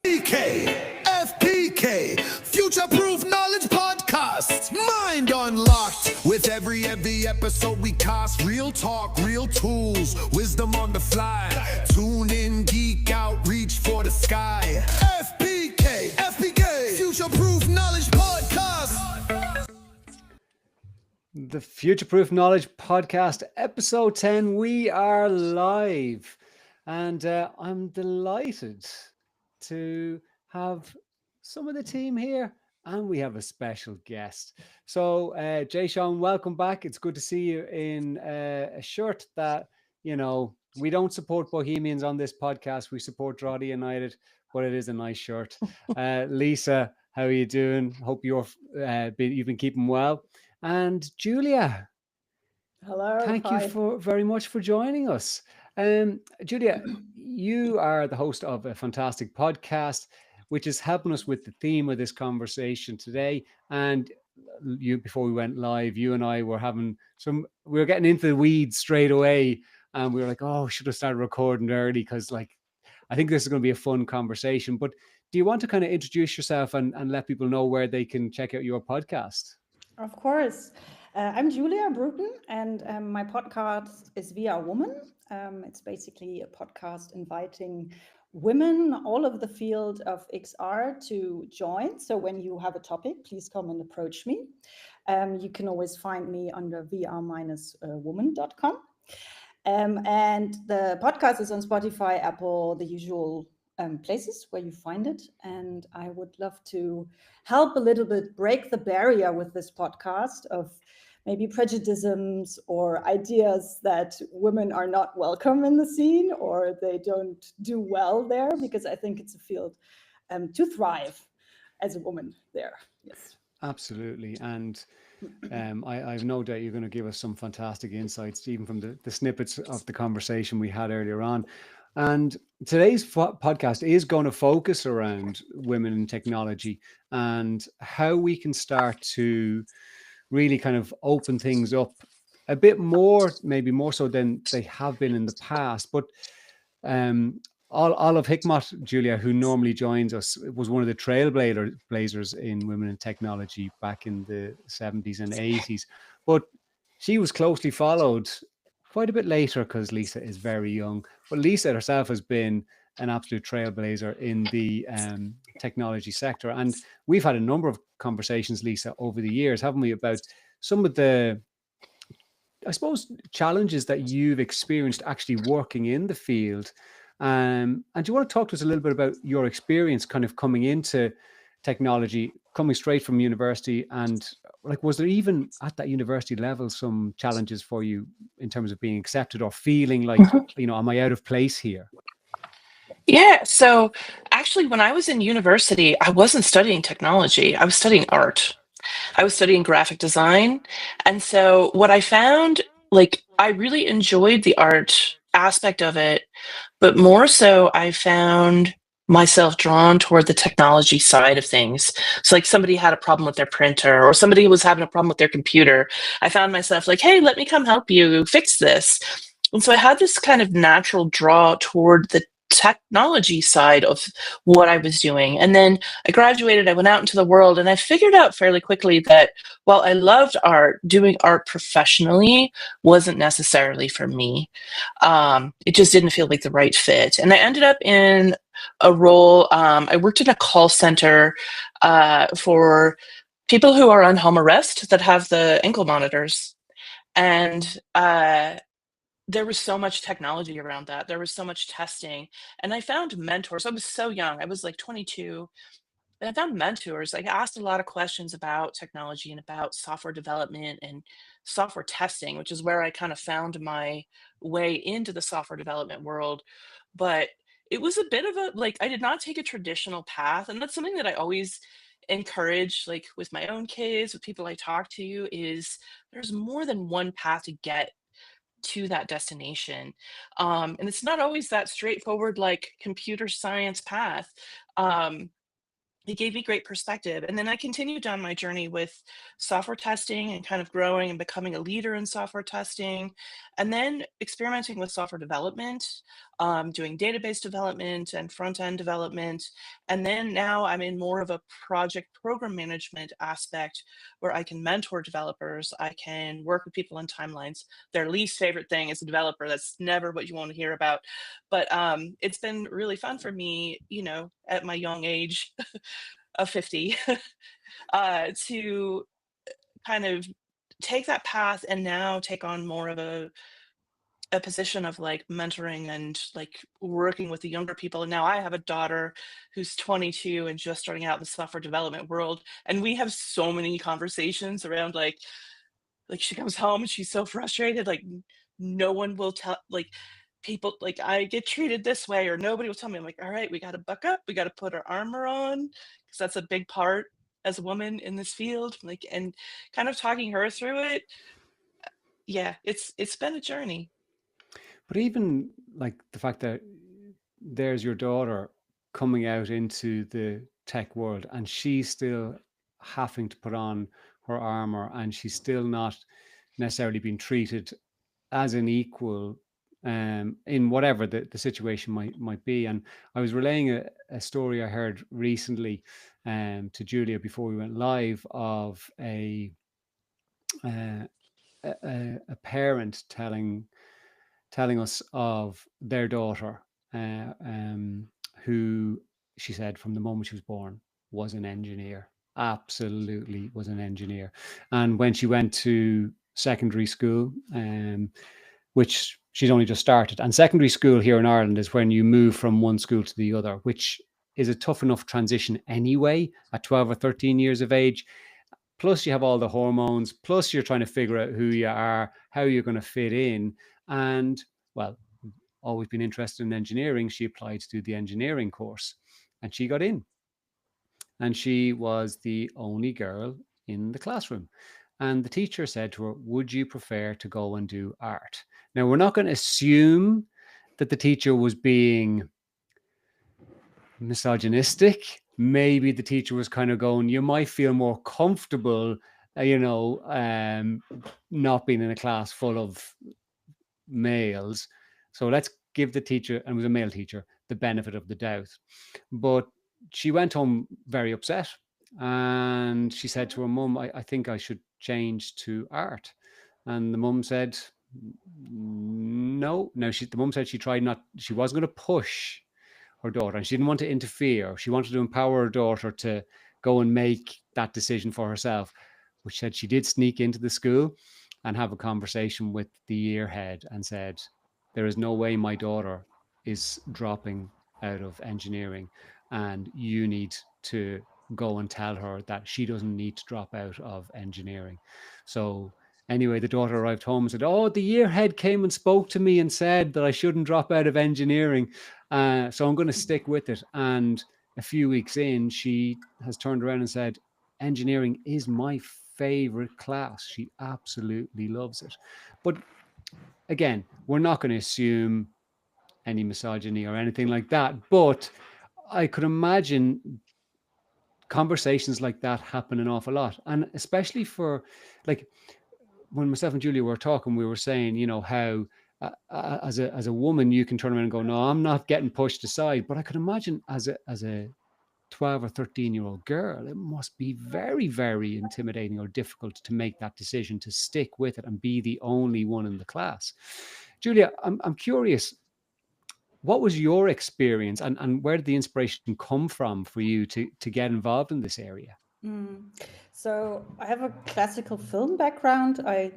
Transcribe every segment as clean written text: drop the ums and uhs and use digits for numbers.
FPK, Future-Proof Knowledge Podcast. Mind unlocked. With every episode we cast real talk, real tools, wisdom on the fly. Tune in, geek out, reach for the sky. FPK, Future-Proof Knowledge Podcast. The Future-Proof Knowledge Podcast, episode 10. We are live, and I'm delighted to have some of the team here, and we have a special guest. So, Jay Sean, welcome back. It's good to see you in a shirt that, you know, we don't support Bohemians on this podcast. We support Drogheda United, but it is a nice shirt. Lisa, how are you doing? Hope you've been keeping well. And Julia, hello. Thank you very much for joining us. Julia, you are the host of a fantastic podcast, which is helping us with the theme of this conversation today. And before we went live, you and I were we were getting into the weeds straight away. And we were like, oh, should have started recording early because I think this is going to be a fun conversation. But do you want to kind of introduce yourself and let people know where they can check out your podcast? Of course. I'm Julia Bruton, and my podcast is We Are Woman. It's basically a podcast inviting women all over the field of XR to join. So when you have a topic, please come and approach me. You can always find me under vr-woman.com. And the podcast is on Spotify, Apple, the usual places where you find it. And I would love to help a little bit break the barrier with this podcast of maybe prejudices or ideas that women are not welcome in the scene or they don't do well there, because I think it's a field to thrive as a woman there. Yes. Absolutely. And I've no doubt you're going to give us some fantastic insights, even from the snippets of the conversation we had earlier on. And today's podcast is going to focus around women in technology and how we can start to really kind of open things up a bit more, maybe more so than they have been in the past. But Olive Hickmott, Julia, who normally joins us, was one of the trailblazers in women in technology back in the 70s and 80s. But she was closely followed quite a bit later because Lisa is very young. But Lisa herself has been an absolute trailblazer in the technology sector. And we've had a number of conversations, Lisa, over the years, haven't we, about some of the, I suppose, challenges that you've experienced actually working in the field. And do you want to talk to us a little bit about your experience kind of coming into technology, coming straight from university, and was there even at that university level some challenges for you in terms of being accepted or feeling like, am I out of place here? Yeah. So actually, when I was in university, I wasn't studying technology. I was studying art. I was studying graphic design. And so what I found, I really enjoyed the art aspect of it, but more so I found myself drawn toward the technology side of things. So somebody had a problem with their printer or somebody was having a problem with their computer. I found myself hey, let me come help you fix this. And so I had this kind of natural draw toward the technology side of what I was doing. And then I graduated, I went out into the world, and I figured out fairly quickly that while I loved art, doing art professionally wasn't necessarily for me. It just didn't feel like the right fit. And I ended up in a role, I worked in a call center for people who are on home arrest that have the ankle monitors. And there was so much technology around that. There was so much testing. And I found mentors. I was so young. I was 22. And I found mentors. I asked a lot of questions about technology and about software development and software testing, which is where I kind of found my way into the software development world. But it was a bit of I did not take a traditional path. And that's something that I always encourage, with my own kids, with people I talk to, is there's more than one path to get to that destination. And it's not always that straightforward, computer science path. It gave me great perspective. And then I continued down my journey with software testing and kind of growing and becoming a leader in software testing, and then experimenting with software development. doing database development and front-end development. And then now I'm in more of a project program management aspect where I can mentor developers. I can work with people on timelines. Their least favorite thing is a developer. That's never what you want to hear about. But it's been really fun for me, at my young age of 50, to kind of take that path and now take on more of a position of like mentoring and like working with the younger people. And now I have a daughter who's 22 and just starting out in the software development world. And we have so many conversations around like she comes home and she's so frustrated, like no one will tell, like people, like I get treated this way or nobody will tell me. I'm like, all right, we got to buck up. We got to put our armor on because that's a big part as a woman in this field. Like, and kind of talking her through it. Yeah, it's been a journey. But even like the fact that there's your daughter coming out into the tech world and she's still having to put on her armor and she's still not necessarily being treated as an equal in whatever the situation might be. And I was relaying a story I heard recently to Julia before we went live of a parent telling us of their daughter who she said from the moment she was born was an engineer, absolutely was an engineer. And when she went to secondary school, which she's only just started, and secondary school here in Ireland is when you move from one school to the other, which is a tough enough transition anyway at 12 or 13 years of age. Plus you have all the hormones, plus you're trying to figure out who you are, how you're going to fit in. And well, always been interested in engineering. She applied to do the engineering course and she got in. And she was the only girl in the classroom. And the teacher said to her, would you prefer to go and do art? Now, we're not going to assume that the teacher was being misogynistic. Maybe the teacher was kind of going, you might feel more comfortable, not being in a class full of males. So let's give the teacher, and it was a male teacher, the benefit of the doubt. But she went home very upset. And she said to her mum, I think I should change to art. And the mum said, no. Now, the mum said she wasn't going to push her daughter and she didn't want to interfere. She wanted to empower her daughter to go and make that decision for herself, which said she did sneak into the school and have a conversation with the year head and said, there is no way my daughter is dropping out of engineering and you need to go and tell her that she doesn't need to drop out of engineering. So anyway, the daughter arrived home and said, oh, the year head came and spoke to me and said that I shouldn't drop out of engineering. So I'm going to stick with it. And a few weeks in, she has turned around and said, engineering is my favorite class. She absolutely loves it. But again, we're not going to assume any misogyny or anything like that. But I could imagine conversations like that happen an awful lot. And especially for like when myself and Julia were talking, we were saying, how as a woman, you can turn around and go, no, I'm not getting pushed aside. But I could imagine as a 12 or 13-year-old girl, it must be very, very intimidating or difficult to make that decision, to stick with it and be the only one in the class. Julia, I'm curious, what was your experience and where did the inspiration come from for you to get involved in this area? So I have a classical film background. I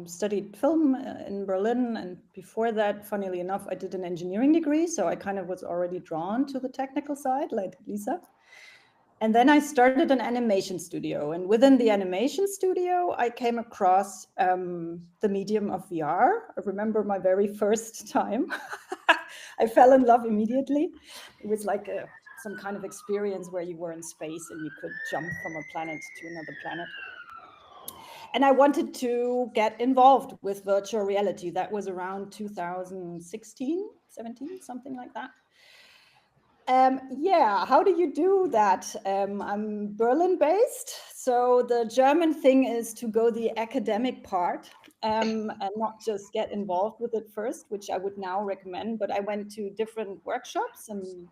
studied film in Berlin, and before that, funnily enough, I did an engineering degree. So I kind of was already drawn to the technical side, like Lisa. And then I started an animation studio. And within the animation studio, I came across the medium of VR. I remember my very first time. I fell in love immediately. It was like some kind of experience where you were in space and you could jump from a planet to another planet. And I wanted to get involved with virtual reality. That was around 2016, 17, something like that. How do you do that? I'm Berlin based. So the German thing is to go the academic part. and not just get involved with it first, which I would now recommend. But I went to different workshops and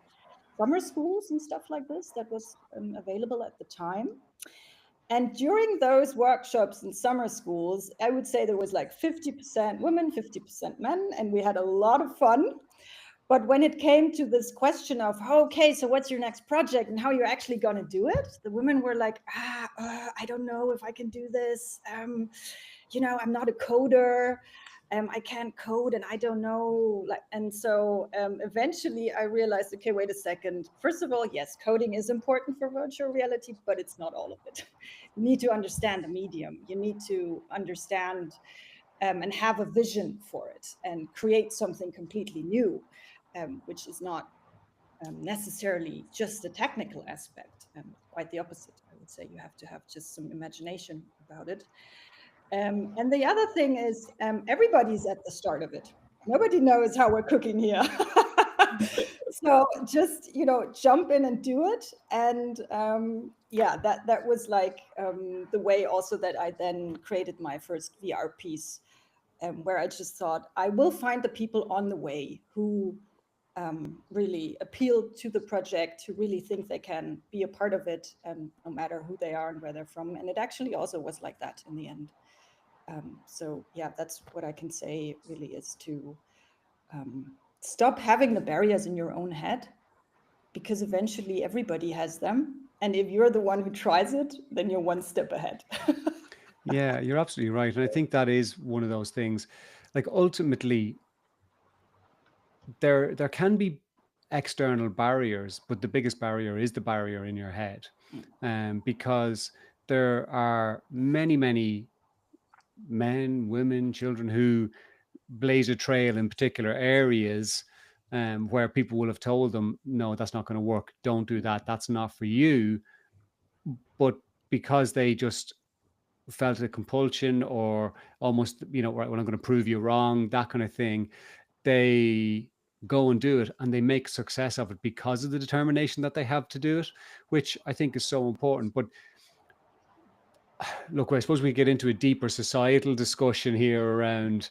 summer schools and stuff like this that was available at the time. And during those workshops and summer schools, I would say there was like 50% women, 50% men, and we had a lot of fun. But when it came to this question of, okay, so what's your next project and how you're actually going to do it, the women were like, I don't know if I can do this. I'm not a coder. I can't code and I don't know. And so eventually I realized, okay, wait a second. First of all, yes, coding is important for virtual reality, but it's not all of it. You need to understand the medium. You need to understand and have a vision for it and create something completely new, which is not necessarily just a technical aspect. Quite the opposite, I would say. You have to have just some imagination about it. And the other thing is everybody's at the start of it. Nobody knows how we're cooking here. So just, jump in and do it. And that was like the way also that I then created my first VR piece, where I just thought I will find the people on the way who really appeal to the project, who really think they can be a part of it, no matter who they are and where they're from. And it actually also was like that in the end. So yeah, that's what I can say really, is to stop having the barriers in your own head, because eventually everybody has them. And if you're the one who tries it, then you're one step ahead. Yeah, you're absolutely right. And I think that is one of those things. Like ultimately, there can be external barriers, but the biggest barrier is the barrier in your head. Because there are many, many men, women, children who blaze a trail in particular areas where people will have told them, no, that's not going to work. Don't do that. That's not for you. But because they just felt a compulsion, or almost, right, well, I'm going to prove you wrong, that kind of thing, they go and do it, and they make success of it because of the determination that they have to do it, which I think is so important. But look, I suppose we get into a deeper societal discussion here around,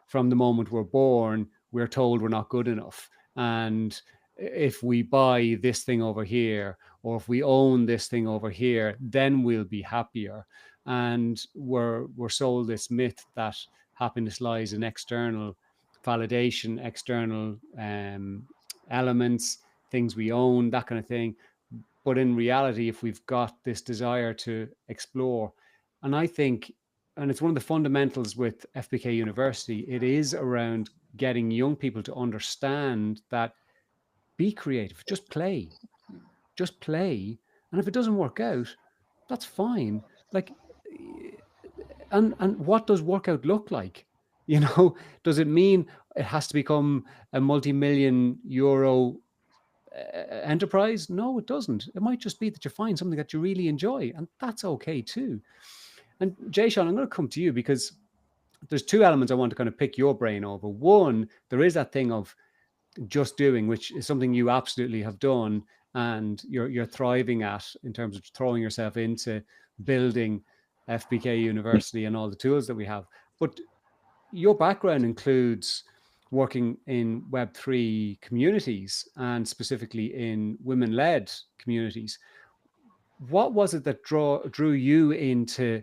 from the moment we're born, we're told we're not good enough. And if we buy this thing over here, or if we own this thing over here, then we'll be happier. And we're sold this myth that happiness lies in external validation, external elements, things we own, that kind of thing. But in reality, if we've got this desire to explore, and I think, and it's one of the fundamentals with FBK University, it is around getting young people to understand that be creative, just play. And if it doesn't work out, that's fine. Like, and what does workout look like? Does it mean it has to become a multi-million euro enterprise? No, it doesn't. It might just be that you find something that you really enjoy, and that's okay too. And Jason, I'm going to come to you, because there's two elements I want to kind of pick your brain over. One, there is that thing of just doing, which is something you absolutely have done, and you're thriving at, in terms of throwing yourself into building FBK University and all the tools that we have. But your background includes working in Web3 communities, and specifically in women-led communities. What was it that drew you into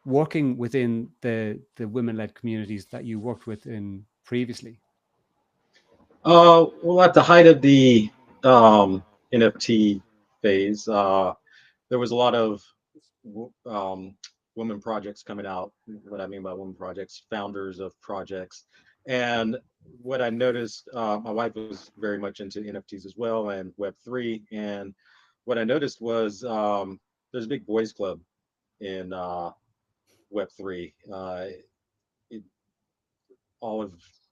working within the women-led communities that you worked with in previously? Well, at the height of the NFT phase, there was a lot of women projects coming out. What I mean by women projects, founders of projects. And what I noticed, my wife was very much into NFTs as well, and Web3. And what I noticed was there's a big boys club in Web3.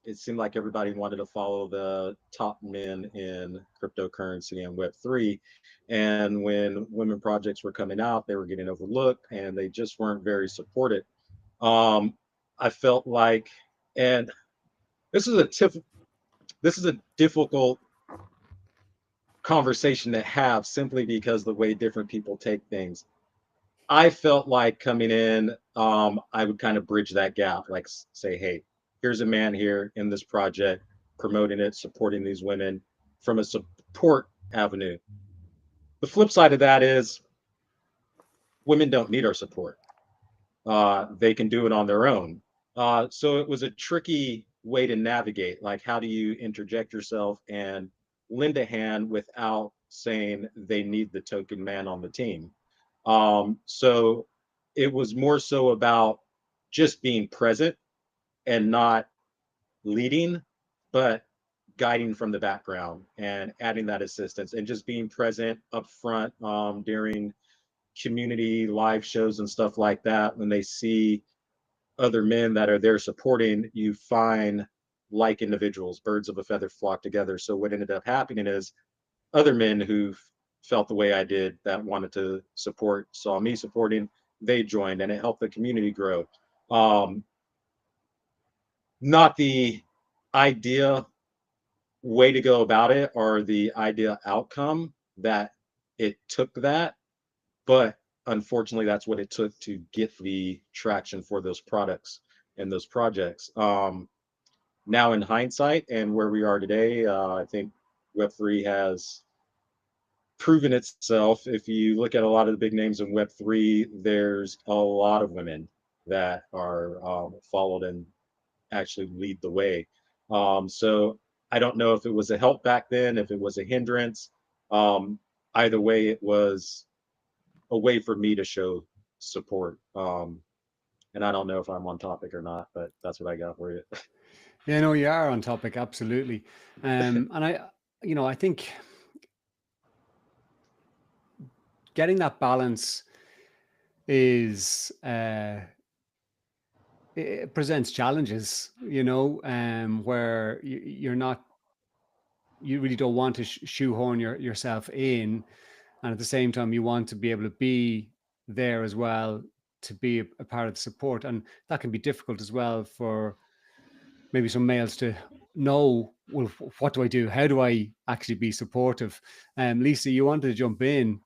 It seemed like everybody wanted to follow the top men in cryptocurrency and Web3. And when women projects were coming out, they were getting overlooked, and they just weren't very supported. I felt like, and this is a difficult conversation to have, simply because the way different people take things. I felt like coming in, I would kind of bridge that gap, like say, hey, here's a man here in this project, promoting it, supporting these women from a support avenue. The flip side of that is women don't need our support. They can do it on their own. So it was a tricky way to navigate. Like, how do you interject yourself and lend a hand without saying they need the token man on the team? So it was more so about just being present and not leading, but guiding from the background and adding that assistance and just being present up front during community live shows and stuff like that. When they see other men that are there supporting, you find like individuals, birds of a feather flock together. So what ended up happening is other men who felt the way I did, that wanted to support, saw me supporting, they joined, and it helped the community grow. Um, Not the idea way to go about it or the idea outcome that it took that, but unfortunately, that's what it took to get the traction for those products and those projects. Now, in hindsight, and where we are today, I think Web3 has proven itself. If you look at a lot of the big names in Web3, there's a lot of women that are followed and actually lead the way. So I don't know if it was a help back then, if it was a hindrance. Um, Either way, it was a way for me to show support. And I don't know if I'm on topic or not, but that's what I got for you. Yeah, no, you are on topic, absolutely. And I think getting that balance is it presents challenges, where you're not, you really don't want to shoehorn yourself in, and at the same time you want to be able to be there as well, to be a part of the support, and that can be difficult as well for maybe some males to know, well, what do I do? How do I actually be supportive? Lisa, you wanted to jump in.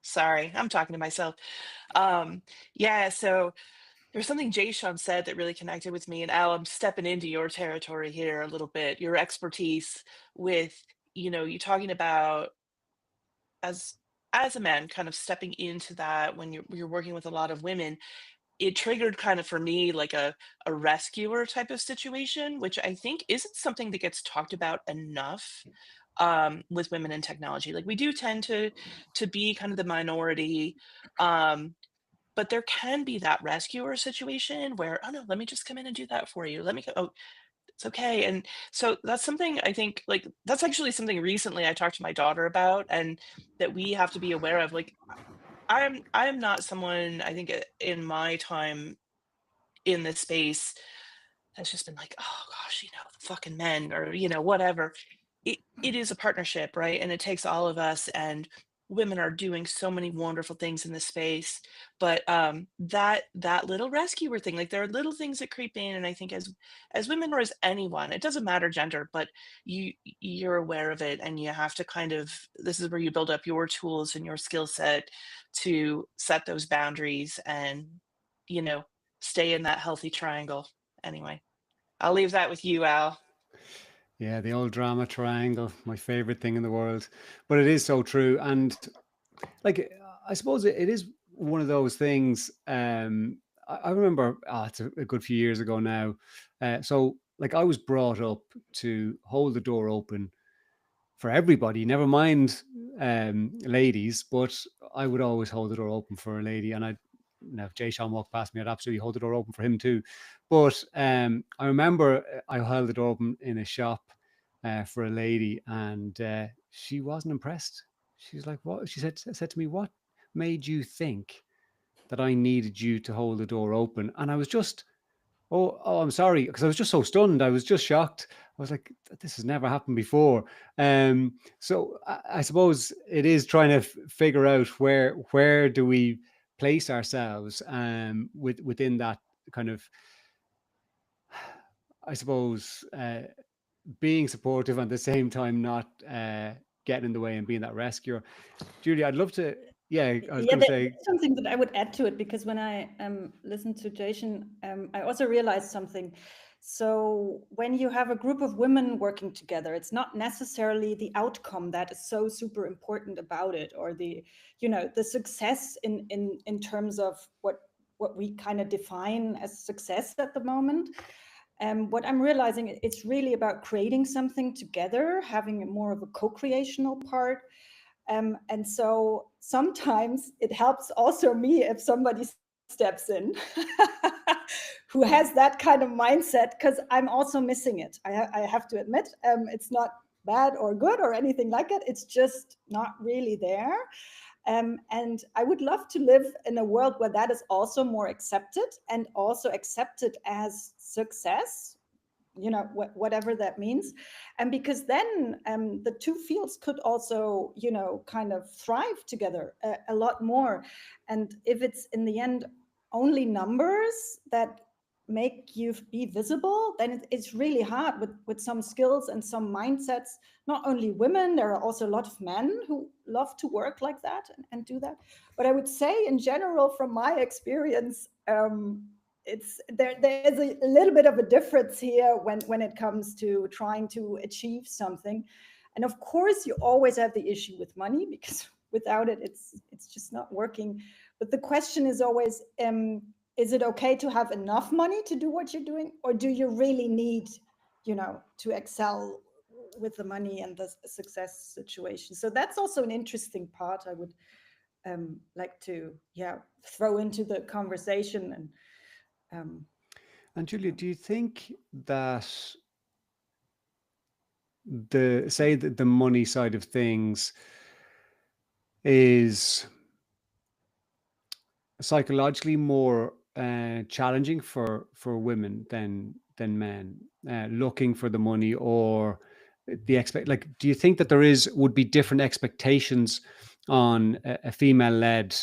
Sorry, I'm talking to myself. Yeah, so there's something Jay Sean said that really connected with me. And Al, I'm stepping into your territory here a little bit, your expertise with, you talking about as as a man kind of stepping into that when you're working with a lot of women. It triggered kind of for me like a rescuer type of situation, which I think isn't something that gets talked about enough with women in technology. Like we do tend to be kind of the minority, um, but there can be that rescuer situation where, oh no, let me just come in and do that for you. Let me go. Oh, it's okay. And so that's something I think like that's actually something recently I talked to my daughter about, and that we have to be aware of. Like I'm not someone I think in my time in this space has just been like, oh gosh, the fucking men or whatever. It is a partnership, right? And it takes all of us, and women are doing so many wonderful things in this space. But that little rescuer thing, like there are little things that creep in, and I think as women or as anyone, it doesn't matter gender, but you're aware of it, and you have to kind of this is where you build up your tools and your skill set to set those boundaries and you know stay in that healthy triangle. Anyway, I'll leave that with you, Al. Yeah, the old drama triangle, my favorite thing in the world. But it is so true. And like, I suppose it is one of those things. I remember, it's a good few years ago now. So, like, I was brought up to hold the door open for everybody, never mind ladies, but I would always hold the door open for a lady. And now if Jay Sean walked past me, I'd absolutely hold the door open for him too. But I remember I held the door open in a shop for a lady, and she wasn't impressed. She's like, "What?" She said to me, "What made you think that I needed you to hold the door open?" And I was just, oh, I'm sorry, because I was just so stunned. I was just shocked. I was like, this has never happened before. So I suppose it is trying to figure out where do we place ourselves within that kind of I suppose, being supportive and at the same time not getting in the way and being that rescuer. Julia, I'd love to, I was going to say, there's something that I would add to it, because when I listened to Jason, I also realized something. So when you have a group of women working together, it's not necessarily the outcome that is so super important about it, or the success in terms of what we kind of define as success at the moment. What I'm realizing, it's really about creating something together, having more of a co-creational part. And so sometimes it helps also me if somebody steps in who has that kind of mindset, because I'm also missing it. I have to admit, it's not bad or good or anything like it. It's just not really there. And I would love to live in a world where that is also more accepted, and also accepted as success, whatever that means. And because then the two fields could also, kind of thrive together a lot more. And if it's in the end only numbers that make you be visible, then it's really hard with some skills and some mindsets. Not only women, there are also a lot of men who love to work like that and do that. But I would say in general, from my experience, it's there's a little bit of a difference here when it comes to trying to achieve something. And of course you always have the issue with money, because without it it's just not working. But the question is always, is it okay to have enough money to do what you're doing, or do you really need to excel with the money and the success situation? So that's also an interesting part I would like to throw into the conversation. And Julia, do you think that the money side of things is psychologically more challenging for women than men, looking for the money, or do you think that there would be different expectations on a female-led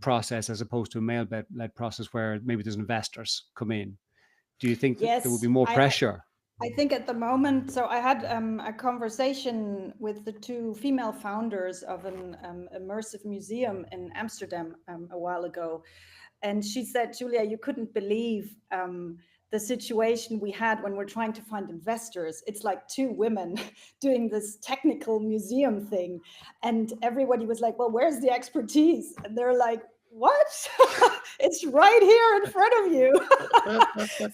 process as opposed to a male-led process, where maybe there's investors come in? Do you think that there would be more pressure? I think at the moment, so I had a conversation with the two female founders of an immersive museum in Amsterdam a while ago. And she said, Julia, you couldn't believe the situation we had when we're trying to find investors. It's like two women doing this technical museum thing. And everybody was like, well, where's the expertise? And they're like, what? It's right here in front of you.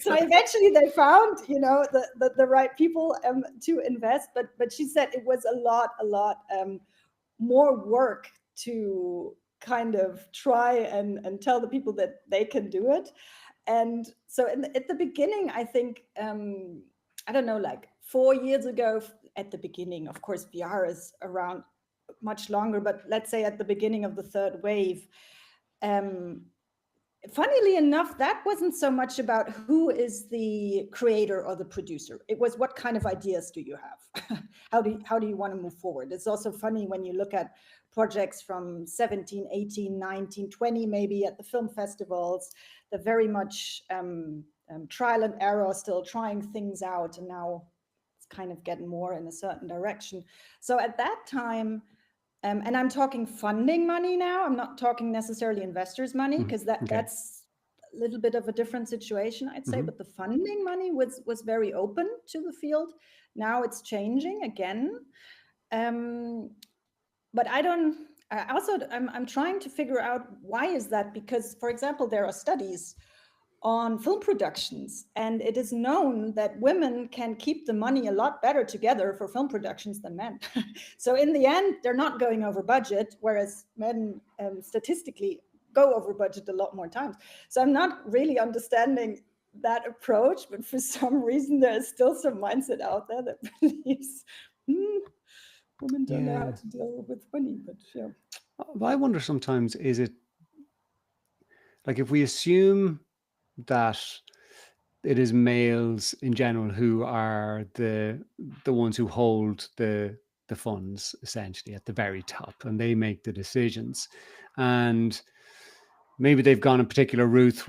So eventually they found, the right people to invest. But she said it was a lot more work to kind of try and tell the people that they can do it. And so at the beginning, I think, I don't know, like 4 years ago at the beginning, of course, VR is around much longer, but let's say at the beginning of the third wave, funnily enough, that wasn't so much about who is the creator or the producer. It was, what kind of ideas do you have? How do you want to move forward? It's also funny when you look at projects from 17, 18, 19, 20, maybe at the film festivals, they're very much trial and error, still trying things out. And now it's kind of getting more in a certain direction. So at that time, and I'm talking funding money now, I'm not talking necessarily investors' money, because that's a little bit of a different situation, I'd say. But the funding money was very open to the field. Now it's changing again. But I'm trying to figure out why is that, because, for example, there are studies on film productions, and it is known that women can keep the money a lot better together for film productions than men. So in the end, they're not going over budget, whereas men statistically go over budget a lot more times. So I'm not really understanding that approach, but for some reason there is still some mindset out there that believes women don't know how to deal with money. But yeah, I wonder sometimes, is it like, if we assume that it is males in general who are the ones who hold the funds, essentially at the very top, and they make the decisions, and maybe they've gone a particular route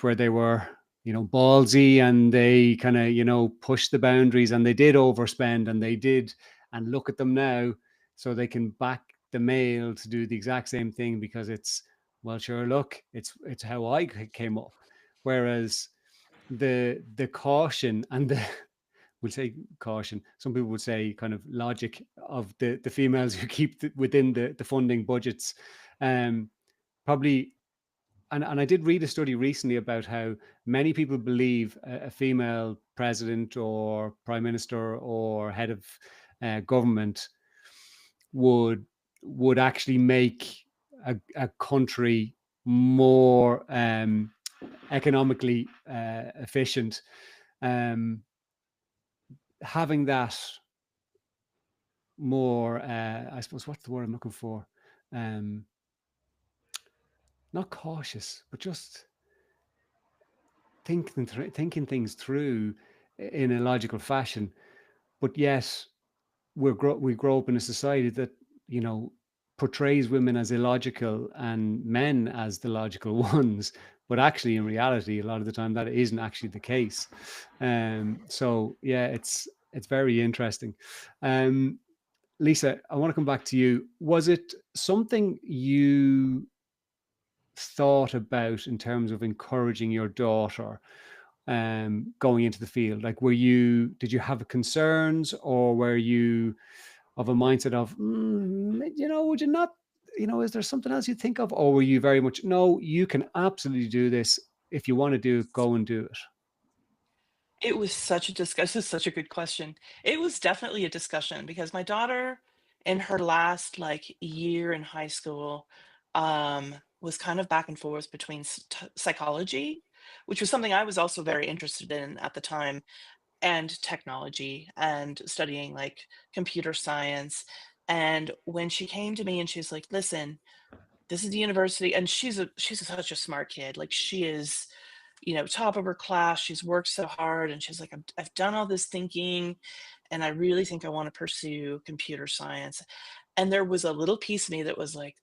where they were, ballsy, and they kind of, push the boundaries, and they did overspend, and look at them now. So they can back the male to do the exact same thing because it's, well, sure, look, it's how I came up. Whereas the caution and the, we'll say caution, some people would say kind of logic of the females who keep within the funding budgets, probably. And I did read a study recently about how many people believe a female president or prime minister or head of government would actually make a country more economically efficient. Having that more, I suppose, what's the word I'm looking for? Not cautious, but just thinking things through in a logical fashion. But yet we grow up in a society that portrays women as illogical and men as the logical ones, but actually in reality a lot of the time that isn't actually the case. So yeah, it's very interesting. Lisa, I want to come back to you. Was it something you thought about in terms of encouraging your daughter going into the field? Like, did you have concerns, or were you of a mindset of, would you not, is there something else you think of? Or were you very much, no, you can absolutely do this. If you want to do it, go and do it? It was such a discussion. This is such a good question. It was definitely a discussion because my daughter, in her last like year in high school, was kind of back and forth between psychology, which was something I was also very interested in at the time, and technology and studying like computer science. And when she came to me and she's like, "Listen, this is the university," and such a smart kid. Like she is, top of her class. She's worked so hard, and she's like, I've done all this thinking, and I really think I want to pursue computer science. And there was a little piece of me that was like,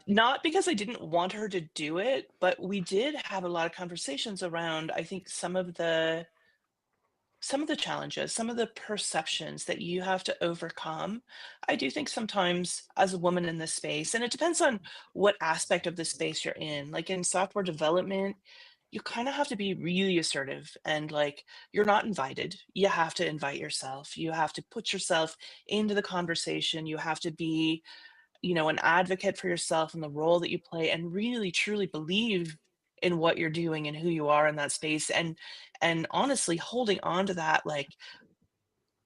not because I didn't want her to do it, but we did have a lot of conversations around, I think, some of the challenges, some of the perceptions that you have to overcome. I do think sometimes as a woman in this space, and it depends on what aspect of the space you're in, like in software development, you kind of have to be really assertive and like you're not invited. You have to invite yourself. You have to put yourself into the conversation. You have to be, an advocate for yourself and the role that you play and really truly believe in what you're doing and who you are in that space. And honestly, holding on to that, like,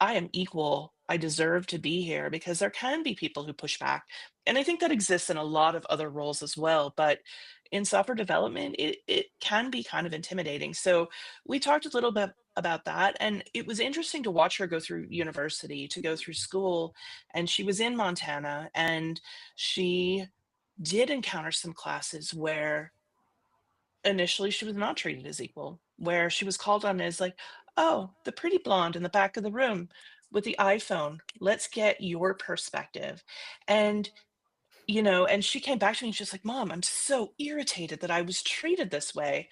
I am equal. I deserve to be here, because there can be people who push back. And I think that exists in a lot of other roles as well. But in software development, it can be kind of intimidating. So we talked a little bit about that. And it was interesting to watch her go through university, to go through school. And she was in Montana, and she did encounter some classes where initially she was not treated as equal, where she was called on as like, "Oh, the pretty blonde in the back of the room with the iPhone. Let's get your perspective." And, and she came back to me and she's like, "Mom, I'm so irritated that I was treated this way."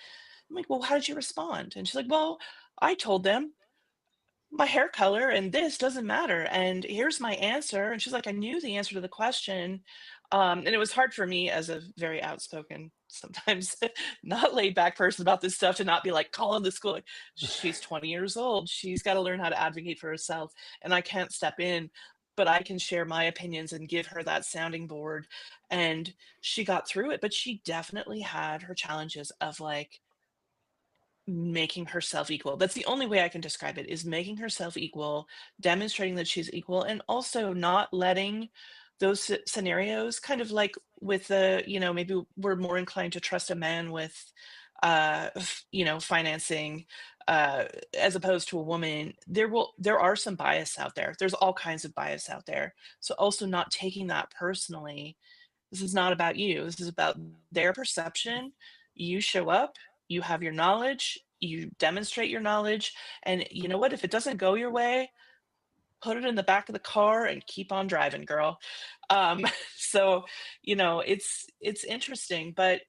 I'm like, "Well, how did you respond?" And she's like, "Well, I told them my hair color and this doesn't matter, and here's my answer." And she's like, "I knew the answer to the question." And it was hard for me as a very outspoken, sometimes not laid back person about this stuff, to not be like calling the school like, "She's 20 years old, she's got to learn how to advocate for herself, and I can't step in, but I can share my opinions and give her that sounding board." And she got through it, but she definitely had her challenges of like making herself equal. That's the only way I can describe it, is making herself equal, demonstrating that she's equal, and also not letting those scenarios, kind of like with the, maybe we're more inclined to trust a man with, financing, uh, as opposed to a woman. There are some bias out there. There's all kinds of bias out there. So also not taking that personally. This is not about you. This is about their perception. You show up, you have your knowledge, you demonstrate your knowledge, and you know what? If it doesn't go your way, put it in the back of the car and keep on driving, girl. Um, so, it's interesting, but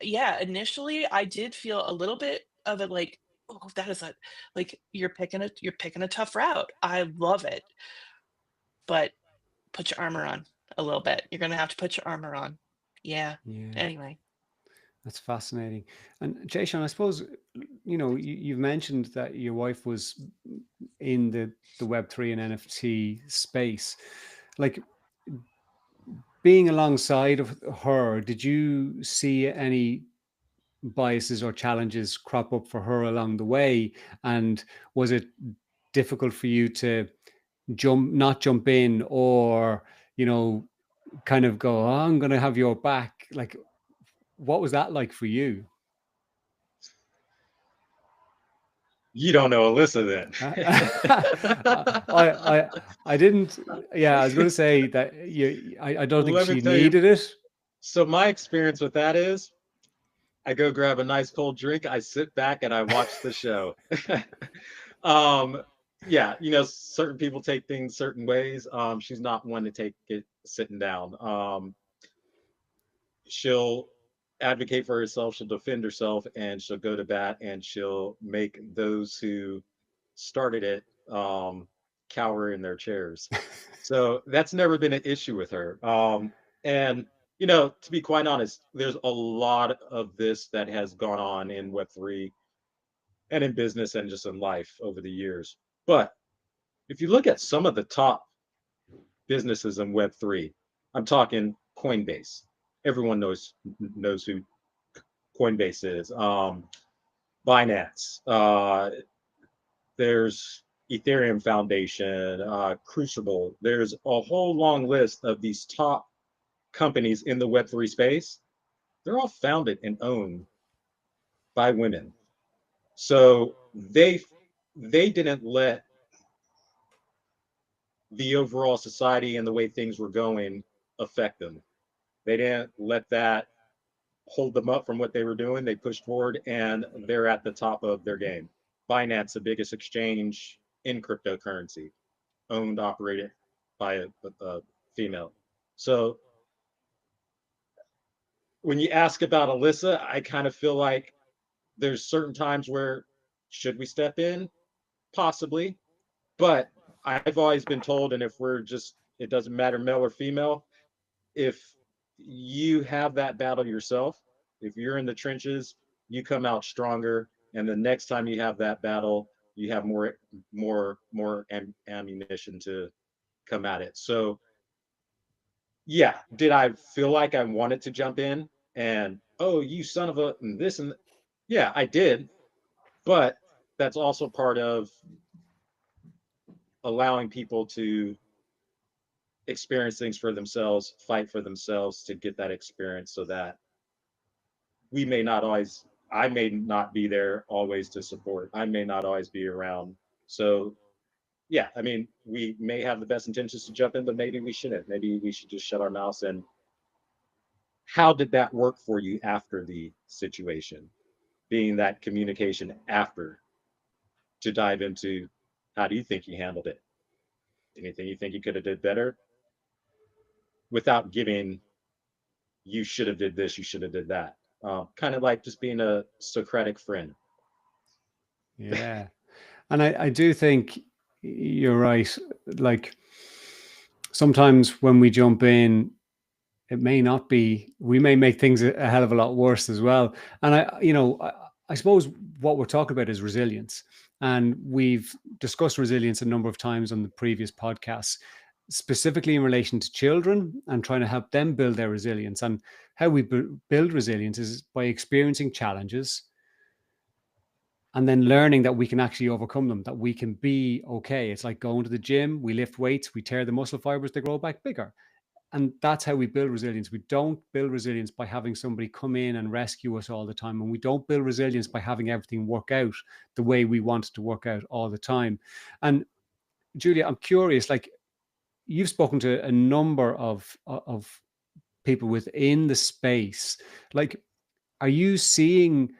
yeah, initially I did feel a little bit of it like, oh, that is a like you're picking a tough route. I love it. But put your armor on a little bit. You're gonna have to put your armor on. Yeah. Yeah. Anyway. That's fascinating. And Jason, I suppose, you've mentioned that your wife was in the Web3 and NFT space. Like, being alongside of her, did you see any biases or challenges crop up for her along the way? And was it difficult for you to not jump in, or, kind of go, oh, I'm going to have your back? Like, what was that like for you? You don't know Alyssa then. I didn't. Yeah, I was going to say that I don't think Let me she tell you. needed it. So my experience with that is, I go grab a nice cold drink, I sit back, and I watch the show. Yeah, certain people take things certain ways. She's not one to take it sitting down. She'll advocate for herself, she'll defend herself, and she'll go to bat, and she'll make those who started it cower in their chairs. So that's never been an issue with her. And to be quite honest, there's a lot of this that has gone on in Web3 and in business and just in life over the years. But if you look at some of the top businesses in Web3, I'm talking Coinbase. Everyone knows who Coinbase is. Binance. There's Ethereum Foundation, Crucible. There's a whole long list of these top companies in the Web3 space. They're all founded and owned by women. So they didn't let the overall society and the way things were going affect them. They didn't let that hold them up from what they were doing. They pushed forward, and they're at the top of their game. Binance, the biggest exchange in cryptocurrency, owned, operated by a female. So when you ask about Alyssa, I kind of feel like there's certain times where, should we step in? Possibly. But I've always been told, and if it doesn't matter male or female, if you have that battle yourself, if you're in the trenches, you come out stronger. And the next time you have that battle, you have more ammunition to come at it. So yeah, did I feel like I wanted to jump in and, oh, you son of a, and this and yeah, I did. But that's also part of allowing people to experience things for themselves, fight for themselves to get that experience, so that I may not be there always to support. I may not always be around. So yeah, I mean, we may have the best intentions to jump in, but maybe we shouldn't. Maybe we should just shut our mouths. And how did that work for you after the situation? Being that communication after, to dive into, how do you think you handled it? Anything you think you could have did better? Without giving, you should have did this, you should have did that. Kind of like just being a Socratic friend. Yeah. And I do think you're right. Like, sometimes when we jump in, it may not be, we may make things a hell of a lot worse as well. And I suppose what we're talking about is resilience. And we've discussed resilience a number of times on the previous podcasts, specifically in relation to children and trying to help them build their resilience. And how we build resilience is by experiencing challenges and then learning that we can actually overcome them, that we can be okay. It's like going to the gym, we lift weights, we tear the muscle fibers, they grow back bigger. And that's how we build resilience. We don't build resilience by having somebody come in and rescue us all the time. And we don't build resilience by having everything work out the way we want it to work out all the time. And Julia, I'm curious, like, you've spoken to a number of people within the space. Like, are you seeing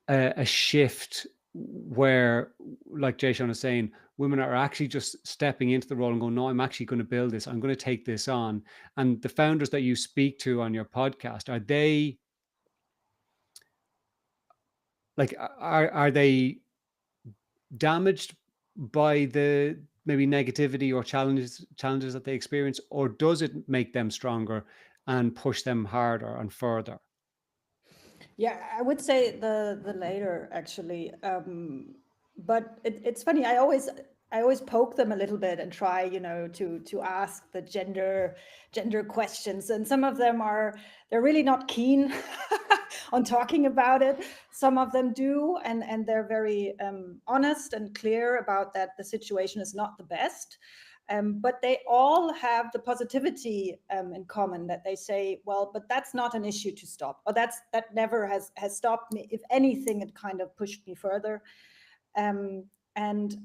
a shift where, like Jason is saying, women are actually just stepping into the role and going, no, I'm actually going to build this. I'm going to take this on. And the founders that you speak to on your podcast, are they like, are they damaged by the maybe negativity or challenges that they experience, or does it make them stronger and push them harder and further? Yeah, I would say the later actually. But it's funny. I always poke them a little bit and try, to ask the gender questions. And some of them they're really not keen on talking about it. Some of them do, and they're very honest and clear about that the situation is not the best. But they all have the positivity in common, that they say, well, but that's not an issue to stop, or that never has stopped me. If anything, it kind of pushed me further. And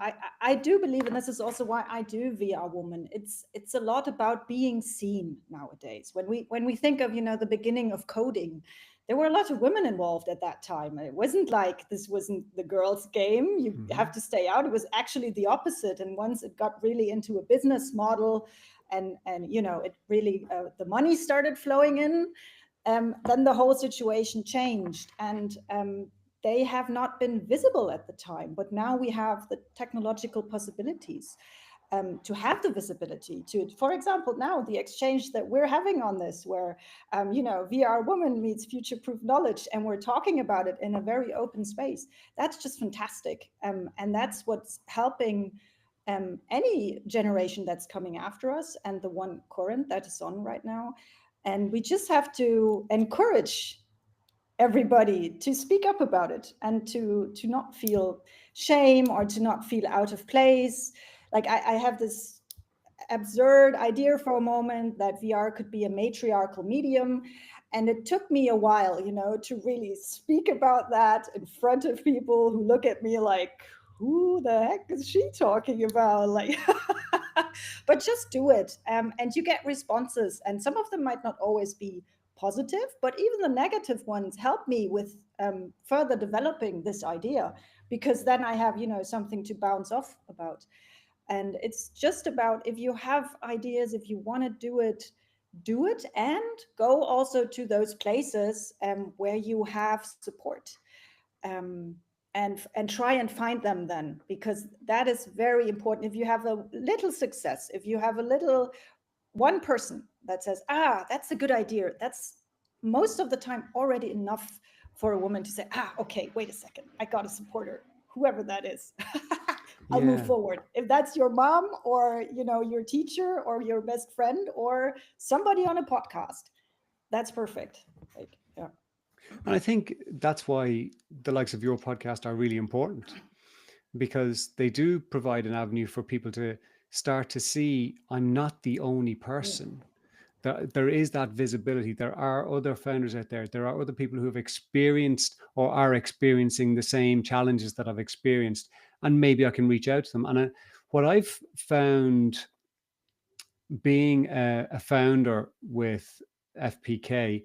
I do believe, and this is also why I do VR Woman. It's a lot about being seen nowadays. When we think of the beginning of coding, there were a lot of women involved at that time. It wasn't like this wasn't the girls' game. You have to stay out. It was actually the opposite. And once it got really into a business model, and it really the money started flowing in, then the whole situation changed. And they have not been visible at the time, but now we have the technological possibilities to have the visibility to, for example, now the exchange that we're having on this, where VR Woman meets future-proof knowledge, and we're talking about it in a very open space. That's just fantastic, and that's what's helping any generation that's coming after us, and the one current that is on right now. And we just have to encourage everybody to speak up about it, and to not feel shame, or to not feel out of place. Like I have this absurd idea for a moment that VR could be a matriarchal medium. And it took me a while, to really speak about that in front of people who look at me like, who the heck is she talking about? Like, but just do it. And you get responses, and some of them might not always be positive, but even the negative ones help me with further developing this idea, because then I have, something to bounce off about. And it's just about, if you have ideas, if you want to do it, and go also to those places where you have support, and try and find them then, because that is very important. If you have a little success, if you have a little one person that says, that's a good idea, that's most of the time already enough for a woman to say, okay, wait a second, I got a supporter, whoever that is. I'll move forward. If that's your mom, or your teacher, or your best friend, or somebody on a podcast, that's perfect. Like, yeah. And I think that's why the likes of your podcast are really important, because they do provide an avenue for people to start to see, I'm not the only person. There is that visibility. There are other founders out there. There are other people who have experienced or are experiencing the same challenges that I've experienced, and maybe I can reach out to them. And what I've found being a founder with FPK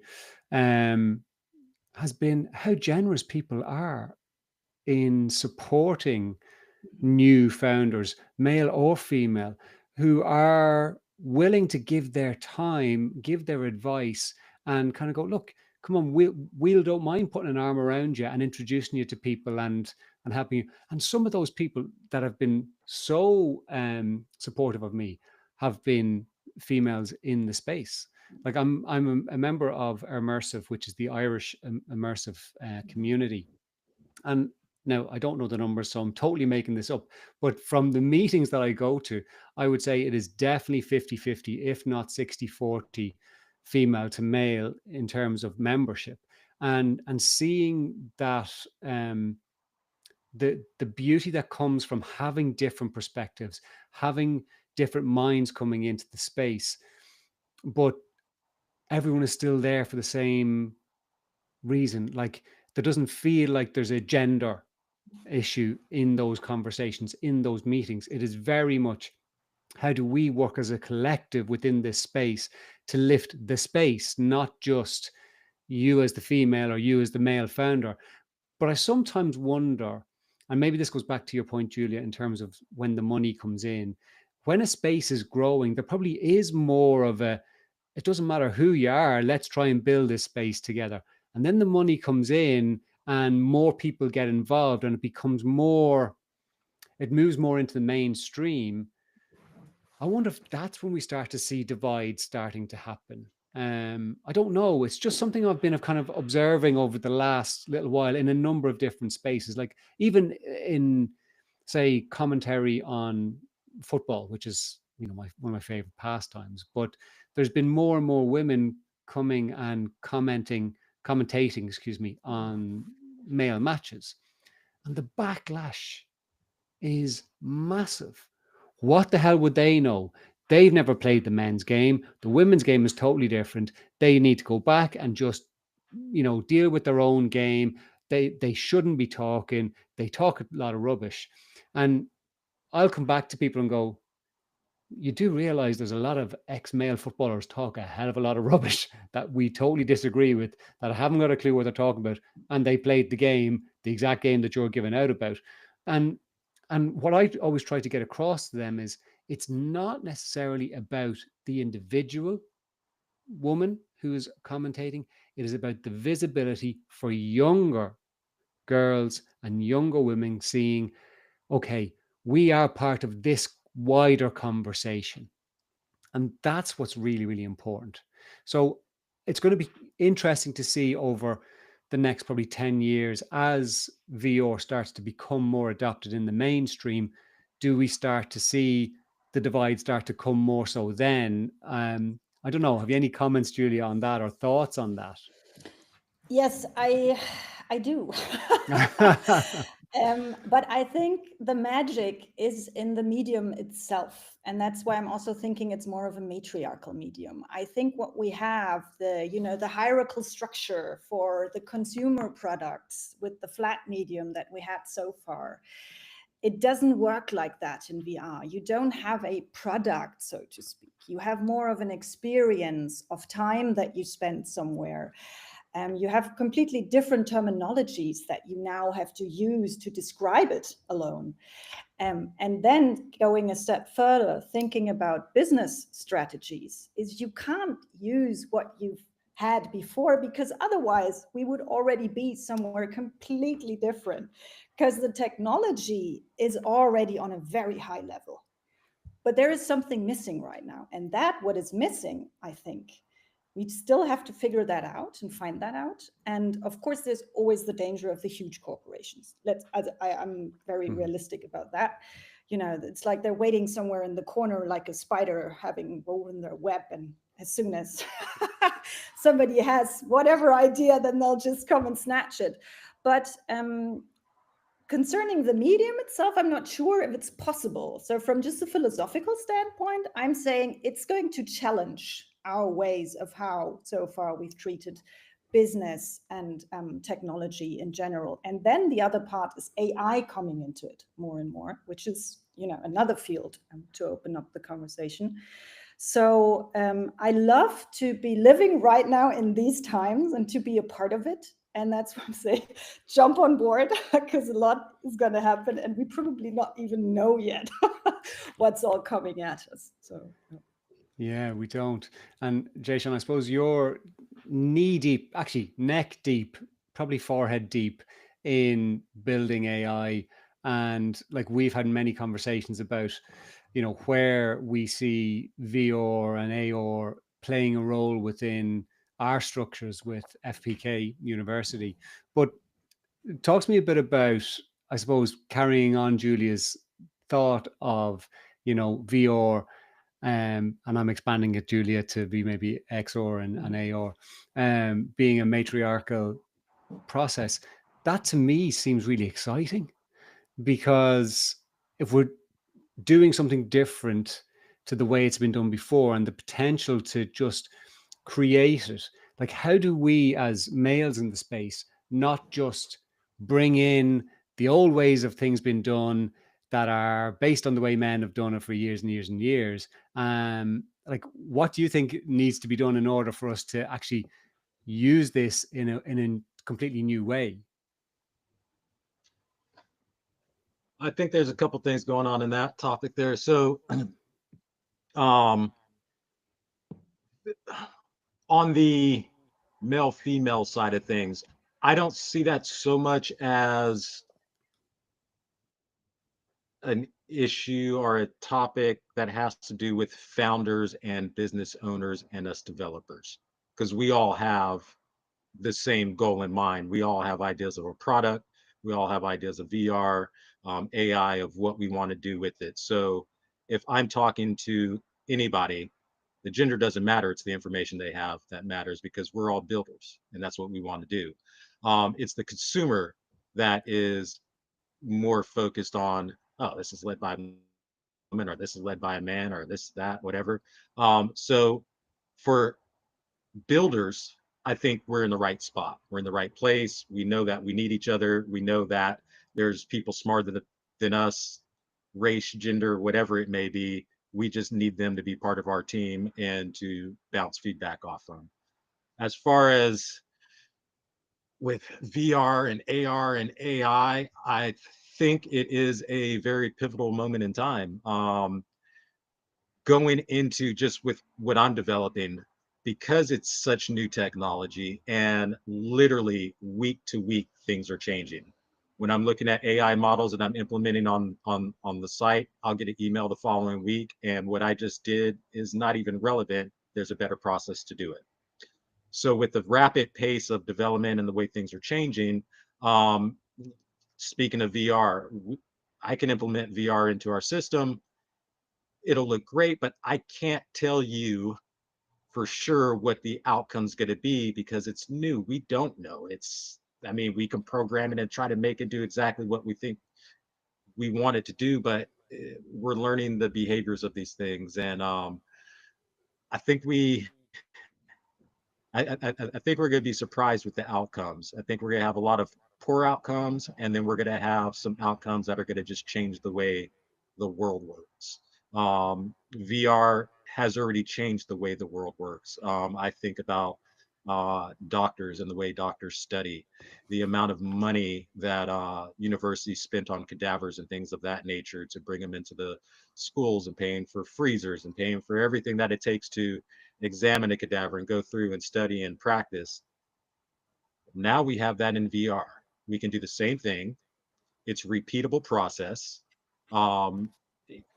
has been how generous people are in supporting new founders, male or female, who are willing to give their time, give their advice, and kind of go, look, come on, we'll don't mind putting an arm around you and introducing you to people and helping you. And some of those people that have been so supportive of me have been females in the space. Like I'm a member of Immersive, which is the Irish immersive community. And now I don't know the numbers, so I'm totally making this up. But from the meetings that I go to, I would say it is definitely 50-50, if not 60-40 female to male in terms of membership. And seeing that the beauty that comes from having different perspectives, having different minds coming into the space, but everyone is still there for the same reason. Like there doesn't feel like there's a gender issue in those conversations, in those meetings. It is very much, how do we work as a collective within this space to lift the space, not just you as the female or you as the male founder. But I sometimes wonder, and maybe this goes back to your point, Julia, in terms of when the money comes in, when a space is growing, there probably is more of a, it doesn't matter who you are, let's try and build this space together. And then the money comes in and more people get involved and it becomes more, it moves more into the mainstream, I wonder if that's when we start to see divides starting to happen. I don't know. It's just something I've been kind of observing over the last little while in a number of different spaces, like even in, say, commentary on football, which is, you know, one of my favorite pastimes. But there's been more and more women coming and commentating, excuse me, on male matches, and the backlash is massive. What the hell would they know? They've never played the men's game. The women's game is totally different. They need to go back and just, you know, deal with their own game. They shouldn't be talking. They talk a lot of rubbish. And I'll come back to people and go, you do realize there's a lot of ex-male footballers talk a hell of a lot of rubbish that we totally disagree with, that haven't got a clue what they're talking about, and they played the game, the exact game that you're giving out about. And what I always try to get across to them is it's not necessarily about the individual woman who is commentating. It is about the visibility for younger girls and younger women seeing, okay, we are part of this wider conversation. And that's what's really, really important. So it's going to be interesting to see over the next probably 10 years as VR starts to become more adopted in the mainstream. Do we start to see the divide start to come more so then? I don't know. Have you any comments, Julia, on that or thoughts on that? Yes, I do. But I think the magic is in the medium itself. And that's why I'm also thinking it's more of a matriarchal medium. I think what we have, the hierarchical structure for the consumer products with the flat medium that we had so far, it doesn't work like that in VR. You don't have a product, so to speak. You have more of an experience of time that you spend somewhere. You have completely different terminologies that you now have to use to describe it alone. And then going a step further, thinking about business strategies, is you can't use what you've had before, because otherwise we would already be somewhere completely different, because the technology is already on a very high level. But there is something missing right now. And that what is missing, I think, we still have to figure that out and find that out. And of course, there's always the danger of the huge corporations. I'm very realistic about that. You know, it's like they're waiting somewhere in the corner like a spider having woven their web. And as soon as somebody has whatever idea, then they'll just come and snatch it. But concerning the medium itself, I'm not sure if it's possible. So from just a philosophical standpoint, I'm saying it's going to challenge our ways of how so far we've treated business and technology in general. And then the other part is AI coming into it more and more, which is, you know, another field to open up the conversation. So I love to be living right now in these times and to be a part of it. And that's what I'm saying, jump on board, because a lot is going to happen and we probably not even know yet what's all coming at us. So yeah, we don't. And Jason, I suppose you're knee deep, actually neck deep, probably forehead deep in building AI. And like we've had many conversations about, you know, where we see VR and AR playing a role within our structures with FPK University. But talk to me a bit about, I suppose, carrying on Julia's thought of, you know, VR, and I'm expanding it, Julia, to be maybe XR and AR, being a matriarchal process. That to me seems really exciting, because if we're doing something different to the way it's been done before and the potential to just create it, like how do we as males in the space not just bring in the old ways of things being done that are based on the way men have done it for years and years and years? Like, what do you think needs to be done in order for us to actually use this in a completely new way? I think there's a couple things going on in that topic there. So on the male-female side of things, I don't see that so much as an issue or a topic that has to do with founders and business owners and us developers, because we all have the same goal in mind. We all have ideas of a product. We all have ideas of VR, AI, of what we want to do with it. So if I'm talking to anybody, the gender doesn't matter. It's the information they have that matters, because we're all builders and that's what we want to do. It's the consumer that is more focused on, oh, this is led by a woman, or this is led by a man, or this, that, whatever. So for builders, I think we're in the right spot. We're in the right place. We know that we need each other. We know that there's people smarter than us, race, gender, whatever it may be. We just need them to be part of our team and to bounce feedback off them. As far as with VR and AR and AI, I think it is a very pivotal moment in time. Going into just with what I'm developing, because it's such new technology and literally week to week things are changing. When I'm looking at AI models and I'm implementing on the site, I'll get an email the following week, and what I just did is not even relevant. There's a better process to do it. So with the rapid pace of development and the way things are changing, um, speaking of VR, I can implement VR into our system. It'll look great, but I can't tell you for sure what the outcome's going to be because it's new. We don't know. I mean, we can program it and try to make it do exactly what we think we want it to do, but we're learning the behaviors of these things. And I think I think we're going to be surprised with the outcomes. I think we're going to have a lot of poor outcomes, and then we're going to have some outcomes that are going to just change the way the world works. VR has already changed the way the world works. I think about doctors and the way doctors study, the amount of money that universities spent on cadavers and things of that nature to bring them into the schools, and paying for freezers and paying for everything that it takes to examine a cadaver and go through and study and practice. Now we have that in VR. We can do the same thing. It's a repeatable process. Um,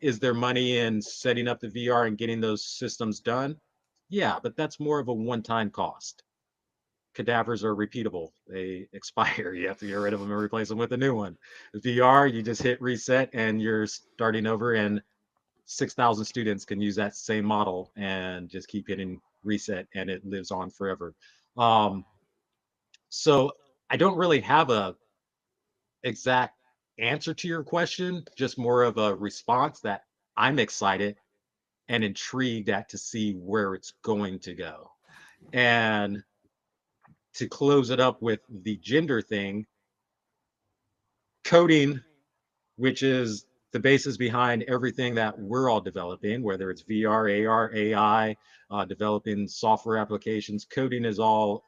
is there money in setting up the VR and getting those systems done? Yeah, but that's more of a one-time cost. Cadavers are repeatable. They expire. You have to get rid of them and replace them with a new one. VR, you just hit reset and you're starting over, and 6,000 students can use that same model and just keep hitting reset, and it lives on forever. Um, so I don't really have a exact answer to your question, just more of a response that I'm excited and intrigued at to see where it's going to go. And to close it up with the gender thing, coding, which is the basis behind everything that we're all developing, whether it's VR, AR, AI, developing software applications. Coding is all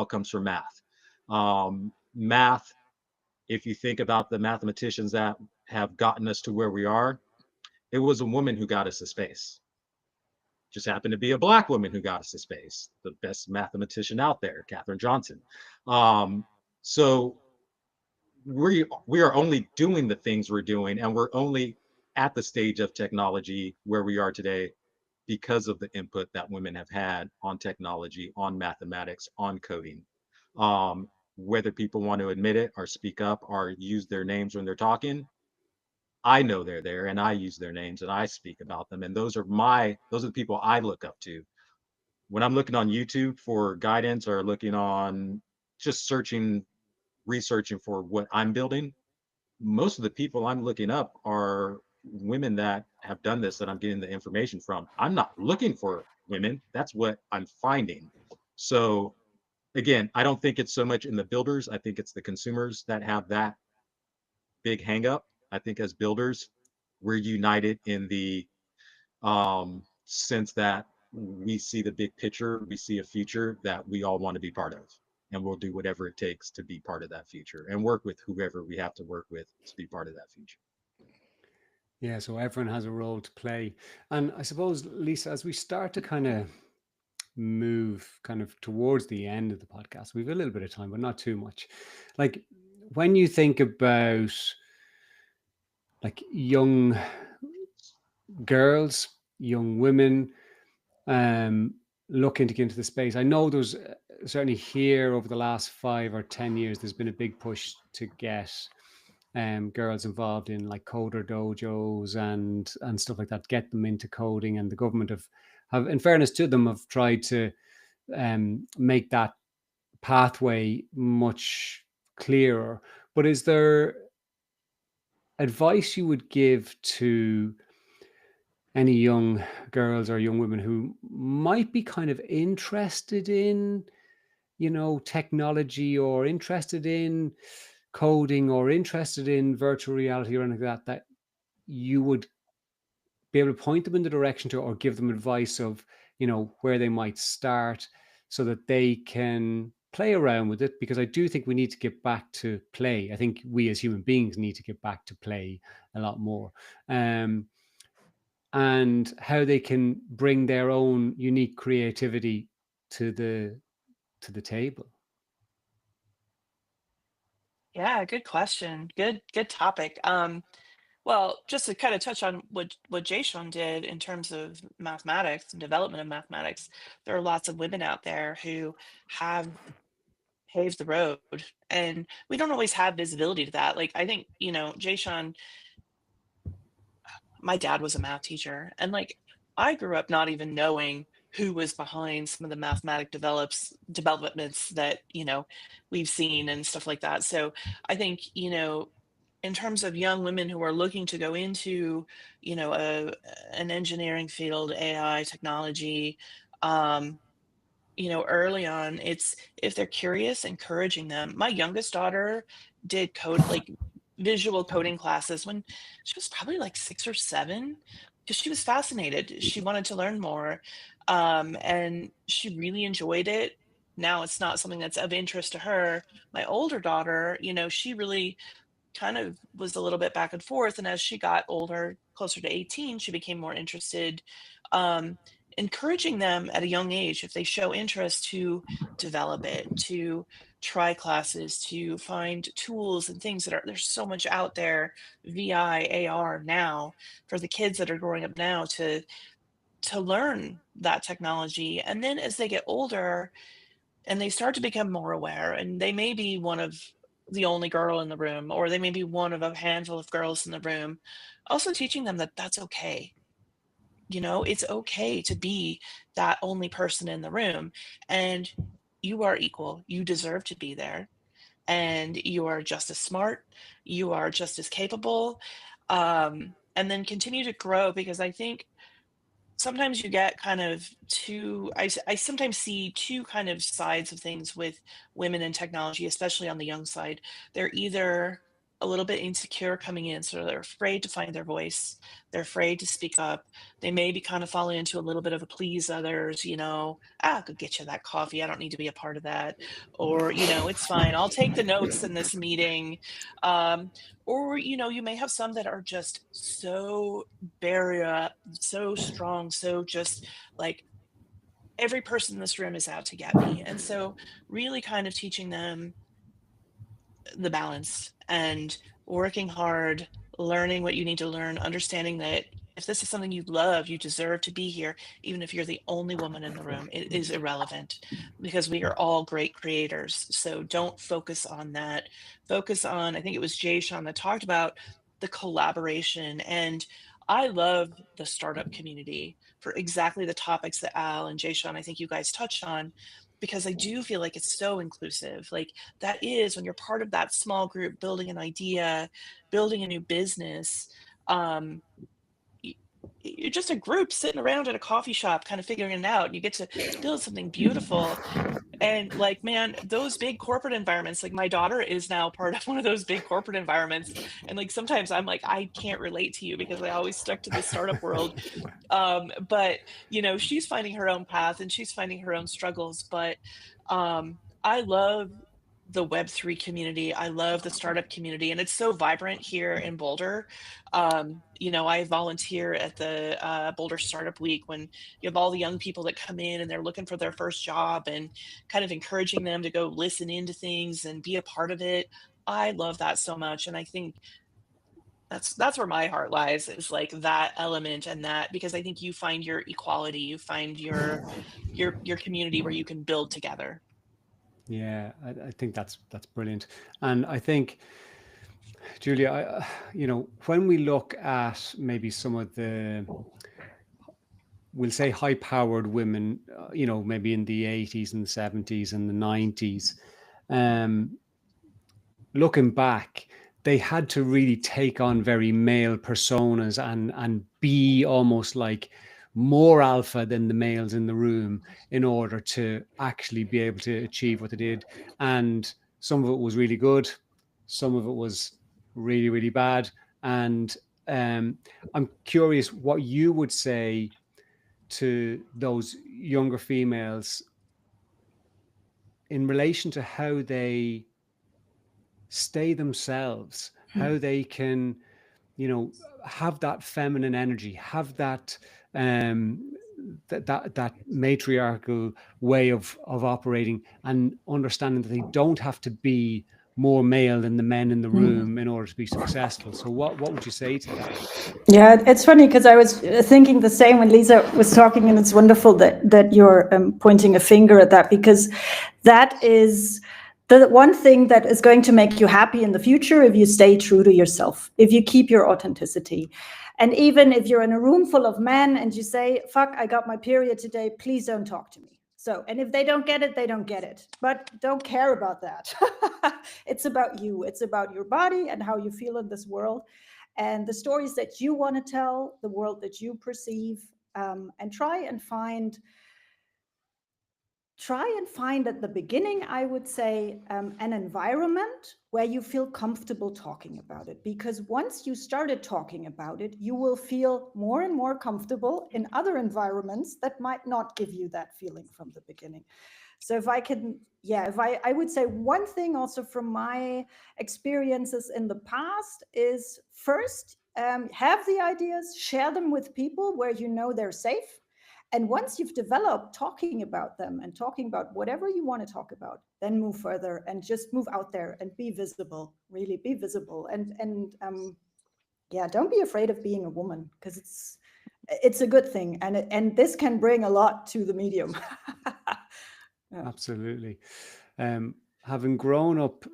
comes from math. Math, if you think about the mathematicians that have gotten us to where we are, it was a woman who got us to space. Just happened to be a Black woman who got us to space. The best mathematician out there, Katherine Johnson. So we are only doing the things we're doing, and we're only at the stage of technology where we are today because of the input that women have had on technology, on mathematics, on coding. Whether people want to admit it or speak up or use their names when they're talking, I know they're there, and I use their names and I speak about them, and those are the people I look up to when I'm looking on YouTube for guidance, or looking on, just researching for what I'm building. Most of the people I'm looking up are women that have done this, that I'm getting the information from. I'm not looking for women. That's what I'm finding. So again, I don't think it's so much in the builders. I think it's the consumers that have that big hang up. I think as builders, we're united in the sense that we see the big picture, we see a future that we all want to be part of. And we'll do whatever it takes to be part of that future and work with whoever we have to work with to be part of that future. Yeah, so everyone has a role to play. And I suppose, Lisa, as we start to kind of move kind of towards the end of the podcast. We've a little bit of time, but not too much. Like when you think about like young girls, young women, looking to get into the space. I know there's certainly here over the last 5 or 10 years, there's been a big push to get girls involved in like coder dojos and stuff like that, get them into coding. And the government have in fairness to them, have tried to make that pathway much clearer. But is there advice you would give to any young girls or young women who might be kind of interested in, you know, technology, or interested in coding, or interested in virtual reality or anything like that, that you would be able to point them in the direction to, or give them advice of, you know, where they might start so that they can play around with it? Because I do think we need to get back to play. I think we as human beings need to get back to play a lot more. And how they can bring their own unique creativity to the table. Yeah, good question. Good topic. Well, just to kind of touch on what Jason did in terms of mathematics and development of mathematics, there are lots of women out there who have paved the road, and we don't always have visibility to that. Like I think, you know, Jason, my dad was a math teacher, and like I grew up not even knowing who was behind some of the mathematic developments that, you know, we've seen and stuff like that. So I think, you know, in terms of young women who are looking to go into, you know, an engineering field, AI, technology, um, you know, early on, it's if they're curious, encouraging them. My youngest daughter did code, like visual coding classes when she was probably like 6 or 7, because she was fascinated. She wanted to learn more. And she really enjoyed it. Now it's not something that's of interest to her. My older daughter, you know, she really kind of was a little bit back and forth. And as she got older, closer to 18, she became more interested. Um, Encouraging them at a young age, if they show interest, to develop it, to try classes, to find tools and things that are, there's so much out there, VI, AR now, for the kids that are growing up now to learn that technology. And then as they get older, and they start to become more aware, and they may be one of the only girl in the room, or they may be one of a handful of girls in the room, also teaching them that that's okay. You know, it's okay to be that only person in the room, and you are equal, you deserve to be there, and you are just as smart, you are just as capable. And then continue to grow, because I think sometimes you get kind of two, I sometimes see two kind of sides of things with women in technology, especially on the young side. They're either a little bit insecure coming in, so they're afraid to find their voice, they're afraid to speak up, they may be kind of falling into a little bit of a please others, you know, I could get you that coffee, I don't need to be a part of that, or, you know, it's fine, I'll take the notes in this meeting. Or, you know, you may have some that are just so barrier, so strong, so just like every person in this room is out to get me. And so really kind of teaching them the balance and working hard, learning what you need to learn, understanding that if this is something you love, you deserve to be here, even if you're the only woman in the room. It is irrelevant, because we are all great creators. So don't focus on that. Focus on, I think it was Jay Sean that talked about the collaboration. And I love the startup community for exactly the topics that Al and Jay Sean, I think you guys touched on, because I do feel like it's so inclusive. Like that is when you're part of that small group building an idea, building a new business. Um, you're just a group sitting around at a coffee shop, kind of figuring it out. And you get to build something beautiful. And like, man, those big corporate environments, like my daughter is now part of one of those big corporate environments. And like sometimes I'm like, I can't relate to you because I always stuck to the startup world. But you know, she's finding her own path and she's finding her own struggles. But I love the Web3 community. I love the startup community, and it's so vibrant here in Boulder. You know, I volunteer at the Boulder Startup Week when you have all the young people that come in and they're looking for their first job, and kind of encouraging them to go listen into things and be a part of it. I love that so much, and I think that's where my heart lies, is like that element, and that, because I think you find your equality, you find your community where you can build together. Yeah, I think that's brilliant. And I think, Julia, you know, when we look at maybe some of the, we'll say, high-powered women, you know, maybe in the 80s and the 70s and the 90s, looking back, they had to really take on very male personas and be almost like more alpha than the males in the room in order to actually be able to achieve what they did. And some of it was really good, some of it was really, really bad. And I'm curious what you would say to those younger females in relation to how they stay themselves, how they can, you know, have that feminine energy, have that that matriarchal way of operating, and understanding that they don't have to be more male than the men in the room in order to be successful. So what would you say to that? Yeah, it's funny because I was thinking the same when Lisa was talking, and it's wonderful that you're pointing a finger at that, because that is the one thing that is going to make you happy in the future if you stay true to yourself, if you keep your authenticity. And even if you're in a room full of men and you say, fuck, I got my period today, please don't talk to me. So, and if they don't get it, they don't get it. But don't care about that. It's about you. It's about your body and how you feel in this world, and the stories that you want to tell, the world that you perceive, and try and find at the beginning, I would say, an environment where you feel comfortable talking about it. Because once you started talking about it, you will feel more and more comfortable in other environments that might not give you that feeling from the beginning. So if I can, I would say one thing also from my experiences in the past is first, have the ideas, share them with people where you know they're safe. And once you've developed talking about them and talking about whatever you want to talk about, then move further and just move out there and be visible, really be visible. And don't be afraid of being a woman, because it's a good thing. And this can bring a lot to the medium. Yeah. Absolutely. Having grown up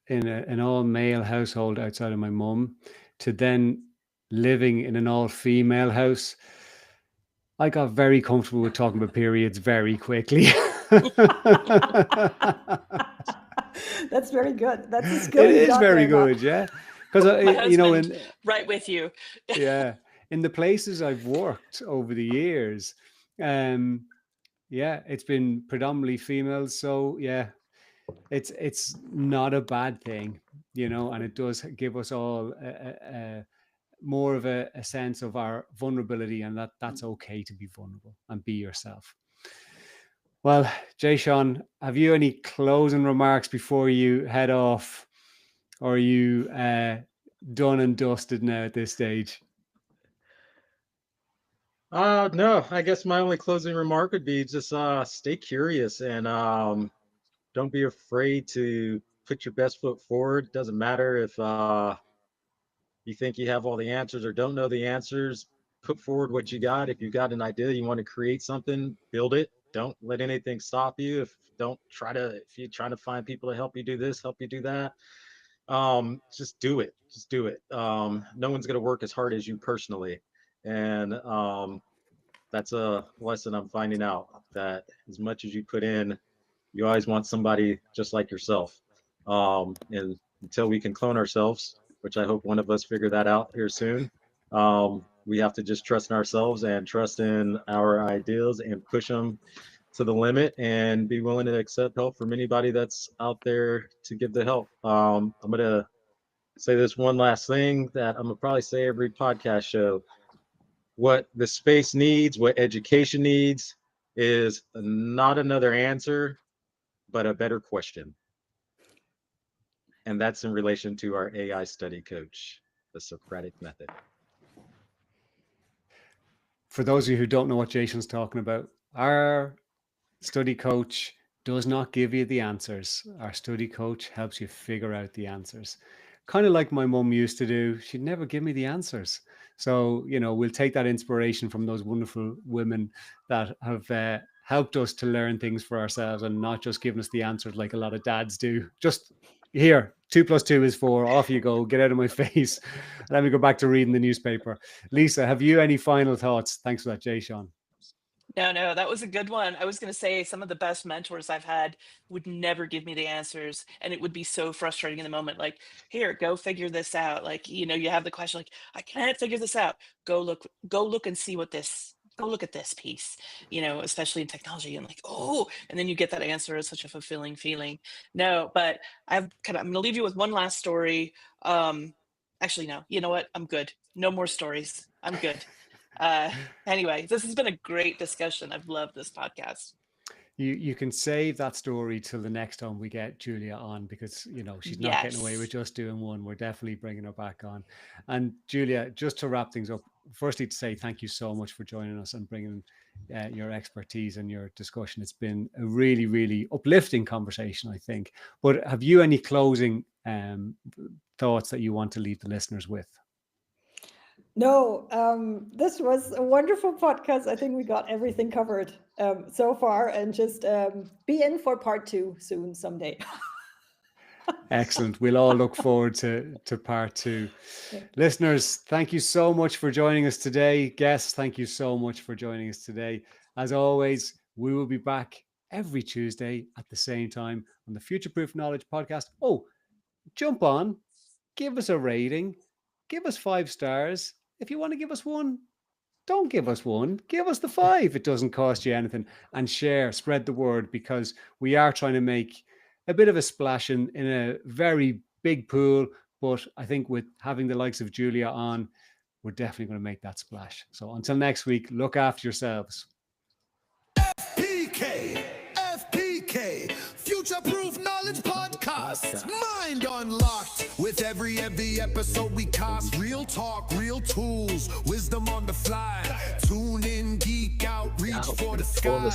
in an all-male household outside of my mum, to then living in an all-female house, I got very comfortable with talking about periods very quickly. That's very good. That's a skill. It is very good, yeah. Because you know, right with you. Yeah, in the places I've worked over the years, it's been predominantly females. So yeah, it's not a bad thing, you know, and it does give us all more of a sense of our vulnerability, and that's okay to be vulnerable and be yourself. Well, Jay Sean, have you any closing remarks before you head off, or are you done and dusted now at this stage? No, I guess my only closing remark would be just stay curious, and don't be afraid to put your best foot forward. Doesn't matter if you think you have all the answers or don't know the answers. Put forward what you got. If you got an idea, you want to create something, build it. Don't let anything stop you. If you're trying to find people to help you do this, help you do that, just do it. Just do it. No one's going to work as hard as you personally. And that's a lesson I'm finding out, that as much as you put in, you always want somebody just like yourself. And until we can clone ourselves, which I hope one of us figure that out here soon, we have to just trust in ourselves and trust in our ideas and push them to the limit, and be willing to accept help from anybody that's out there to give the help. I'm going to say this one last thing that I'm going to probably say every podcast show. What the space needs, what education needs, is not another answer, but a better question. And that's in relation to our AI study coach, the Socratic method. For those of you who don't know what Jason's talking about, our study coach does not give you the answers. Our study coach helps you figure out the answers. Kind of like my mum used to do. She'd never give me the answers. So, we'll take that inspiration from those wonderful women that have helped us to learn things for ourselves and not just giving us the answers like a lot of dads do. Just here, 2 + 2 is 4. Off you go. Get out of my face. Let me go back to reading the newspaper. Lisa, have you any final thoughts? Thanks for that, Jay Sean. No, that was a good one. I was going to say some of the best mentors I've had would never give me the answers. And it would be so frustrating in the moment. Like, here, go figure this out. Like, you have the question, like, I can't figure this out. Go look and see go look at this piece, especially in technology, and like, oh, and then you get that answer. Is such a fulfilling feeling. No, but I'm going to leave you with one last story. Actually, no, you know what? I'm good. No more stories. I'm good. Anyway, this has been a great discussion. I've loved this podcast. You can save that story till the next time we get Julia on, because she's not getting away with just doing one. We're definitely bringing her back on. And Julia, just to wrap things up, firstly to say thank you so much for joining us and bringing your expertise and your discussion. It's been a really, really uplifting conversation, I think. But have you any closing thoughts that you want to leave the listeners with? No, this was a wonderful podcast. I think we got everything covered so far, and just be in for part 2 soon someday. Excellent. We'll all look forward to part 2. Yeah. Listeners, thank you so much for joining us today. Guests, thank you so much for joining us today. As always, we will be back every Tuesday at the same time on the Future Proof Knowledge podcast. Oh, jump on, give us a rating, give us 5 stars. If you want to give us 1, don't give us 1, give us the 5. It doesn't cost you anything. And share, spread the word, because we are trying to make a bit of a splash in a very big pool. But I think with having the likes of Julia on, we're definitely going to make that splash. So until next week, look after yourselves. FPK, Future Proof Knowledge Podcast. Mind unlocked. With every episode we cast real talk, real tools, wisdom on the fly. Tune in, geek out, reach for the sky.